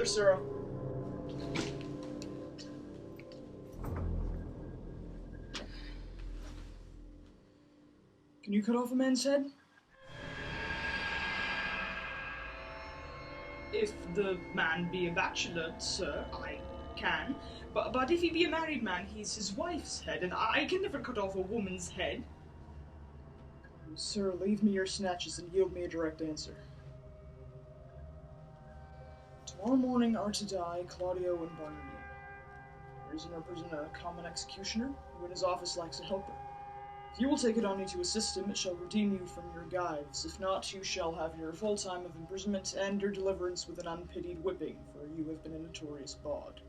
Sarah. Can you cut off a man's head? If the man be a bachelor, sir, I can. But if he be a married man, he's his wife's head, and I can never cut off a woman's head. Sir, leave me your snatches and yield me a direct answer. Tomorrow morning are to die Claudio and Barnardine. There is in our prison a common executioner, who in his office lacks a helper. If you will take it on you to assist him, it shall redeem you from your gyves. If not, you shall have your full time of imprisonment and your deliverance with an unpitied whipping, for you have been a notorious bawd.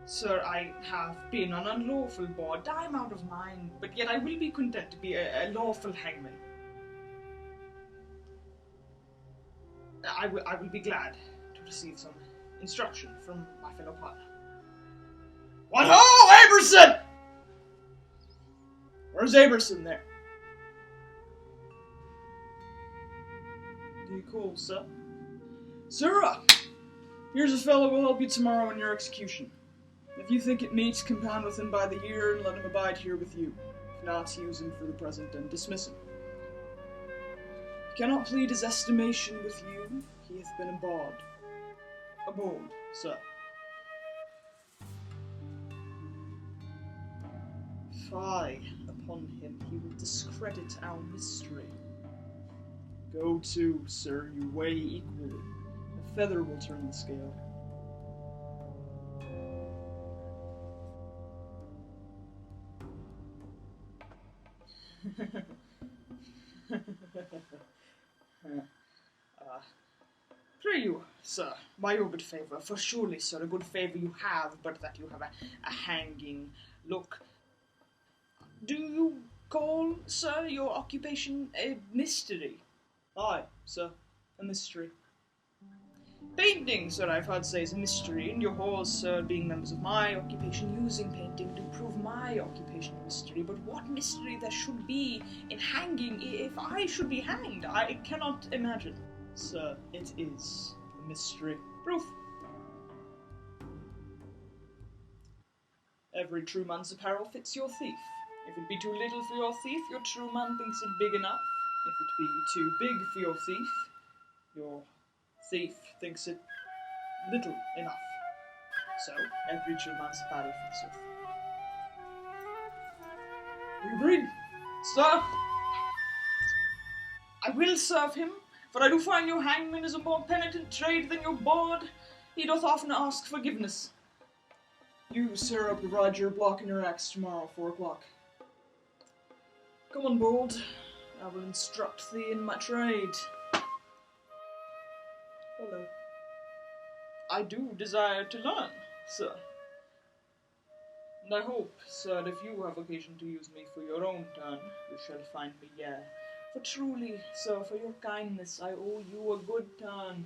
Sir, I have been an unlawful bawd. I am out of mind, but yet I will be content to be a lawful hangman. I will be glad to receive some instruction from my fellow partner. What ho, Aberson! Where's Aberson there? Do you call, sir? Sirrah! Here's a fellow who will help you tomorrow in your execution. If you think it meet, compound with him by the year and let him abide here with you. If not, use him for the present and dismiss him. If you cannot plead his estimation with you, he hath been a bawd. A bawd, sir. Fie upon him, he will discredit our mystery. Go to, sir, you weigh equally. A feather will turn the scale. Pray you, sir, by your good favour, for surely, sir, a good favour you have, but that you have a hanging look. Do you call, sir, your occupation a mystery? Aye, sir, a mystery. Painting, sir, I've heard say is a mystery, and your halls, sir, being members of my occupation, using painting to prove my occupation a mystery. But what mystery there should be in hanging if I should be hanged, I cannot imagine. Sir, it is a mystery. Proof. Every true man's apparel fits your thief. If it be too little for your thief, your true man thinks it big enough. If it be too big for your thief thinks it little enough. So, every true man's apparel fits your thief. You agreed, sir? I will serve him, for I do find your hangman is a more penitent trade than your bawd. He doth often ask forgiveness. You, sir, provide your block and your axe tomorrow, 4 o'clock. Come on, bold. I will instruct thee in my trade. Hello. I do desire to learn, sir. And I hope, sir, if you have occasion to use me for your own turn, you shall find me here. For truly, sir, for your kindness, I owe you a good turn.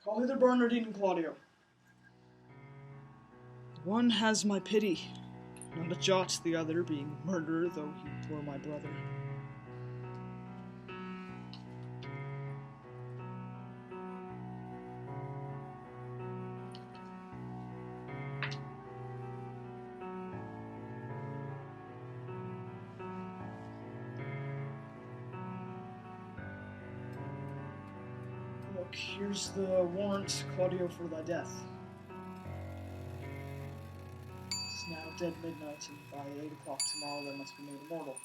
Call hither Barnardine and Claudio. One has my pity, not a jot the other, being a murderer, though he were my brother. Look, here's the warrant, Claudio, for thy death. It's now dead midnight, and by 8 o'clock tomorrow thou must be made immortal.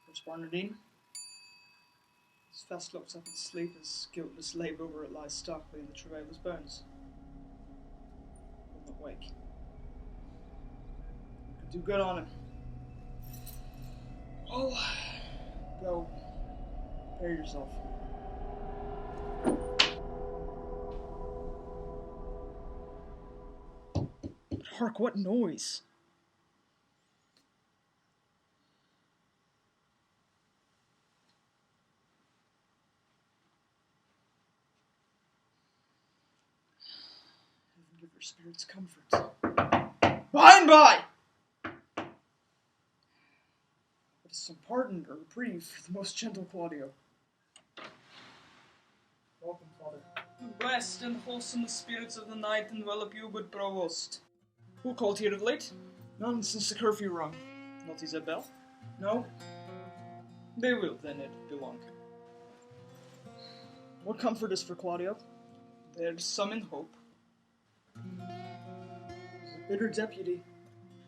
Where's Barnardine? His fast looks up in sleep, his guiltless labour where it lies starkly in the travail of his bones. Will not wake. Do good on him. Oh, go. Prepare yourself. Hark, what noise? your spirit's comfort. By and by! It is some pardon or reprieve for the most gentle Claudio. Welcome, Father. Blessed and wholesome the spirits of the night envelop you, good provost. Who called here of late? None since the curfew rung. Not Isabel? No. They will, then, it belong. What comfort is for Claudio? There's some in hope. He's a bitter deputy.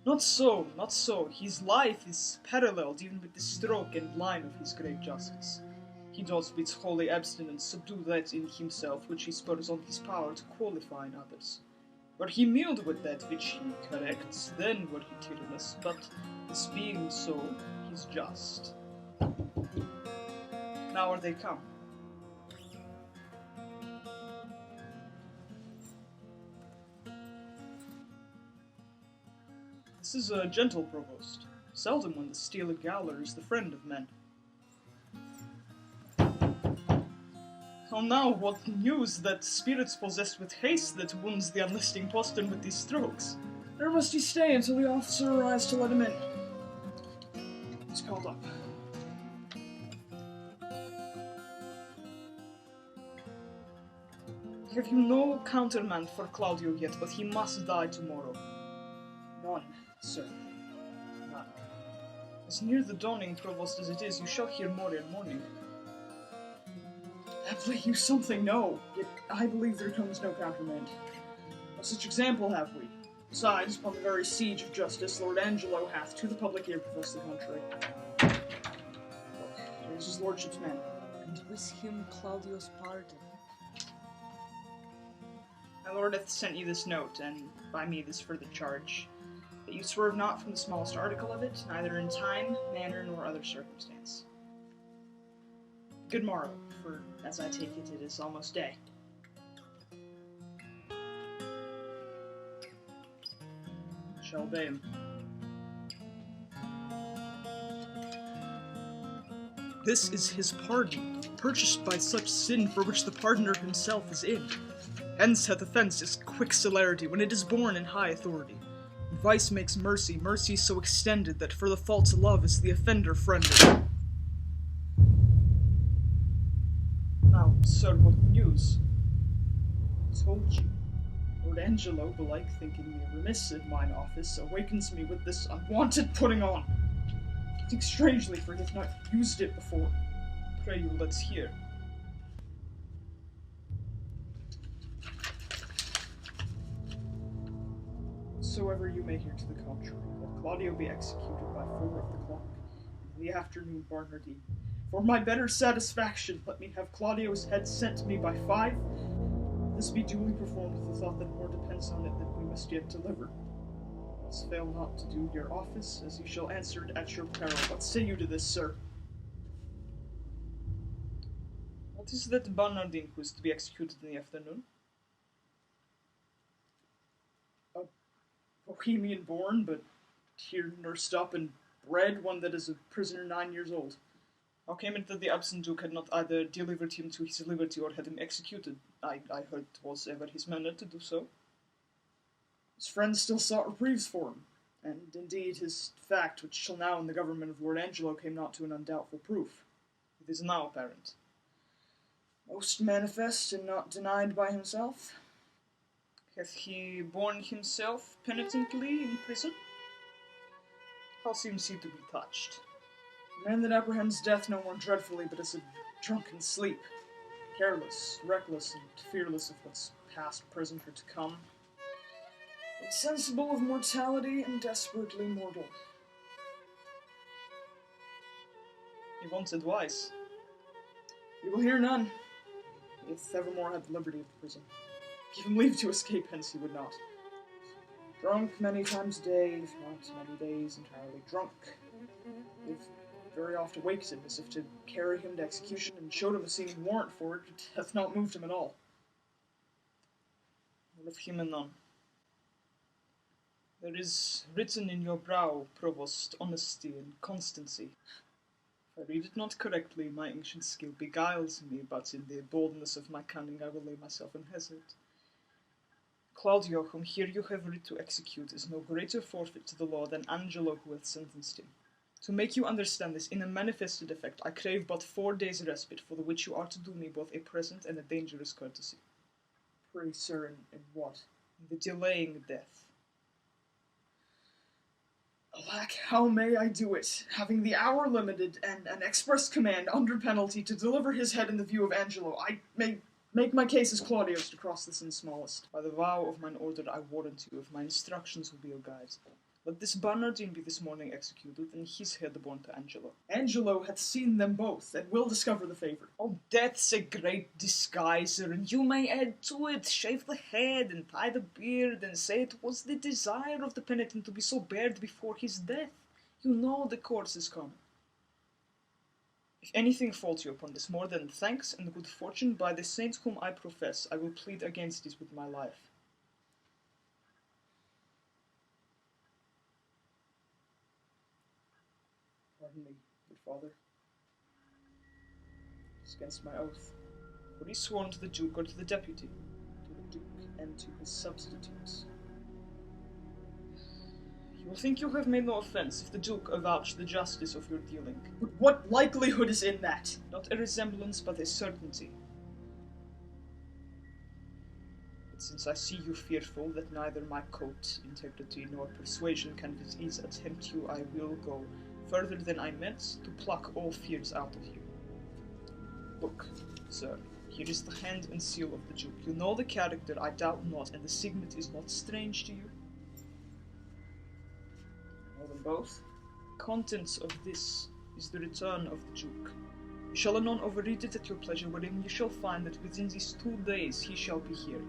Not so, not so. His life is paralleled even with the stroke and line of his great justice. He does with holy abstinence subdue that in himself which he spurs on his power to qualify in others. Were he mild with that which he corrects, then were he tyrannous, but this being so, he's just. Now are they come? This is a gentle provost, seldom when the steeled gaoler is the friend of men. Oh now, what news that spirits possessed with haste that wounds the unlisting postern with these strokes? There must he stay until the officer arrives to let him in. He's called up. Have you no countermand for Claudio yet, but he must die tomorrow? None, sir. None. As near the dawning, provost, as it is, you shall hear more in morning. Haply you something know, yet I believe there comes no countermand. No such example have we. Besides, upon the very siege of justice, Lord Angelo hath to the public ear professed the contrary. Look, here's his lordship's man. And with him Claudio's pardon. My lord hath sent you this note, and by me this further charge, that you swerve not from the smallest article of it, neither in time, manner, nor other circumstance. Good morrow, for, as I take it, it is almost day. Shall obey him. This is his pardon, purchased by such sin for which the pardoner himself is in. Hence hath offence its quick celerity when it is born in high authority. Vice makes mercy, mercy so extended that for the faults love is the offender friended. Now, sir, what news? I told you. Lord Angelo, belike thinking me remiss in mine office, awakens me with this unwonted putting on. I think strangely, for he hath not used it before. Pray you, let's hear. Whatsoever you may hear to the contrary, let Claudio be executed by 4 of the clock, in the afternoon Barnardine. For my better satisfaction, let me have Claudio's head sent to me by 5. This be duly performed with the thought that more depends on it than we must yet deliver. Thus fail not to do your office, as you shall answer it at your peril. What say you to this, sir? What is that Barnardine who is to be executed in the afternoon? A Bohemian born, but here nursed up and bred, one that is a prisoner 9 years old. How came it that the absent duke had not either delivered him to his liberty or had him executed? I heard 'twas ever his manner to do so. His friends still sought reprieves for him, and indeed his fact, which till now in the government of Lord Angelo came not to an undoubtful proof, it is now apparent. Most manifest and not denied by himself. Hath he borne himself penitently in prison? How seems he to be touched? A man that apprehends death no more dreadfully but as a drunken sleep, careless, reckless, and fearless of what's past, present, or to come, insensible of mortality and desperately mortal. He wants advice. He will hear none, if evermore had the liberty of the prison. Give him leave to escape hence he would not. Drunk many times a day, if not many days entirely drunk. If very oft awaked him, as if to carry him to execution, and showed him a seeming warrant for it hath not moved him at all. What of him anon? There is written in your brow, provost, honesty and constancy. If I read it not correctly, my ancient skill beguiles me, but in the boldness of my cunning I will lay myself in hazard. Claudio, whom here you have writ to execute, is no greater forfeit to the law than Angelo who hath sentenced him. To make you understand this in a manifested effect, I crave but 4 days' respite, for the which you are to do me both a present and a dangerous courtesy. Pray, sir, in what? In the delaying death. Alack, how may I do it, having the hour limited and an express command under penalty to deliver his head in the view of Angelo? I may make my case as Claudio's to cross the sin's smallest. By the vow of mine order I warrant you, if my instructions will be your guides. Let this Bernardine be this morning executed, and his head borne to Angelo. Angelo hath seen them both, and will discover the favour. Oh, death's a great disguiser, and you may add to it, shave the head, and tie the beard, and say it was the desire of the penitent to be so bared before his death. You know the course is come. If anything falls you upon this more than thanks and good fortune, by the saints whom I profess, I will plead against it with my life. Pardon me, good father. It's against my oath. Were he sworn to the Duke or to the deputy? To the Duke and to his substitutes. You will think you have made no offence if the Duke avouch the justice of your dealing. But what likelihood is in that? Not a resemblance, but a certainty. But since I see you fearful that neither my coat, integrity, nor persuasion can with ease attempt you, I will go further than I meant, to pluck all fears out of you. Look, sir, here is the hand and seal of the Duke. You know the character, I doubt not, and the signet is not strange to you. Know them both? Contents of this is the return of the Duke. You shall anon overread it at your pleasure, wherein you shall find that within these 2 days he shall be here.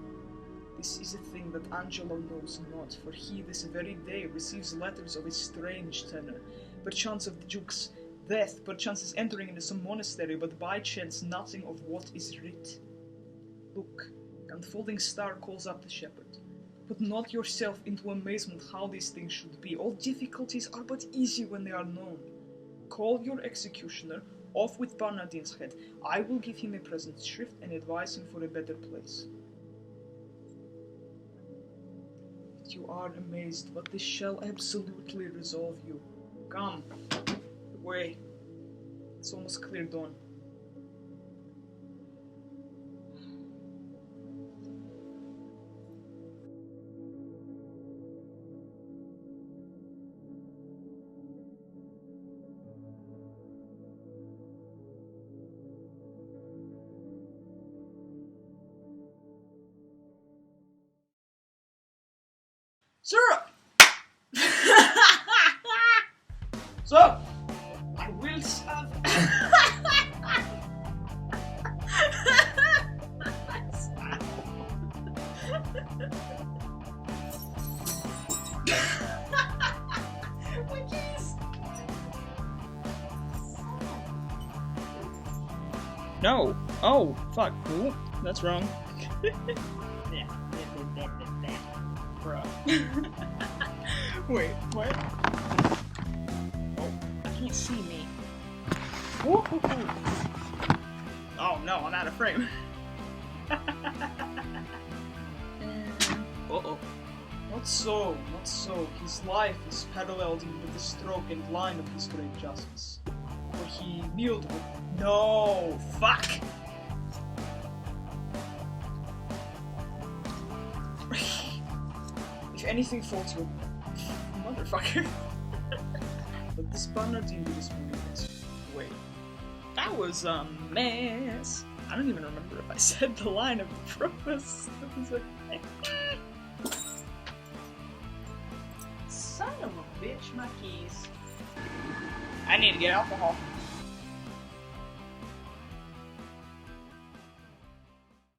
This is a thing that Angelo knows not, for he this very day receives letters of a strange tenor, perchance of the Duke's death, perchance is entering into some monastery, but by chance nothing of what is writ. Look, the unfolding star calls up the shepherd. Put not yourself into amazement how these things should be. All difficulties are but easy when they are known. Call your executioner, off with Bernardine's head. I will give him a present shrift and advise him for a better place. You are amazed, but this shall absolutely resolve you. Come, away. It's almost clear dawn. Sir! So, I will serve. No. Oh, fuck. Ooh, that's wrong. Bruh. Wait, what? Oh, I can't see me. Woo-hoo-hoo. Oh no, I'm out of frame. Uh-oh. Not so, not so. His life is paralleled with the stroke and line of his great justice. For he kneeled with... No! Fuck! If anything falls you... Motherfucker. But this Bernardine this morning is... Wait. That was a mess. I don't even remember if I said the line of the promise. That was like... Son of a bitch, my keys. I need to get alcohol.